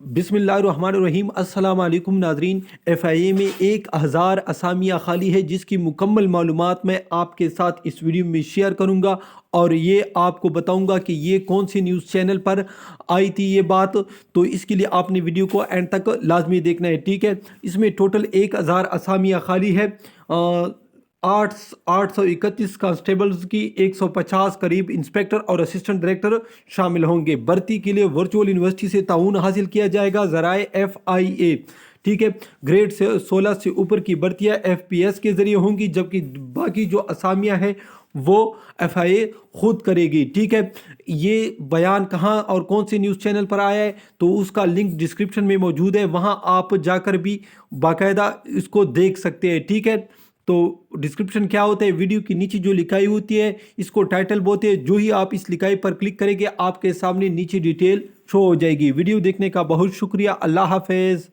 بسم اللہ الرحمن الرحیم۔ السلام علیکم ناظرین۔ FIA میں 1000 اسامیاں خالی ہے جس کی مکمل معلومات میں آپ کے ساتھ اس ویڈیو میں شیئر کروں گا، اور یہ آپ کو بتاؤں گا کہ یہ کون سی نیوز چینل پر آئی تھی یہ بات، تو اس کے لیے آپ نے ویڈیو کو اینڈ تک لازمی دیکھنا ہے، ٹھیک ہے۔ اس میں ٹوٹل 1000 اسامیاں خالی ہے، 831 کانسٹیبلز کی 150 قریب انسپیکٹر اور اسسٹنٹ ڈائریکٹر شامل ہوں گے۔ بھرتی کے لیے ورچوئل یونیورسٹی سے تعاون حاصل کیا جائے گا، ذرائع FIA، ٹھیک ہے۔ گریڈ 16 سے اوپر کی بھرتیاں FPS کے ذریعے ہوں گی، جبکہ باقی جو اسامیاں ہیں وہ FIA خود کرے گی، ٹھیک ہے۔ یہ بیان کہاں اور کون سی نیوز چینل پر آیا ہے تو اس کا لنک ڈسکرپشن میں موجود ہے، وہاں آپ جا کر بھی باقاعدہ اس کو دیکھ سکتے ہیں، ٹھیک ہے۔ تو ڈسکرپشن کیا ہوتا ہے؟ ویڈیو کی نیچے جو لکھائی ہوتی ہے اس کو ٹائٹل بولتے ہیں۔ جو ہی آپ اس لکھائی پر کلک کریں گے آپ کے سامنے نیچے ڈیٹیل شو ہو جائے گی۔ ویڈیو دیکھنے کا بہت شکریہ، اللہ حافظ۔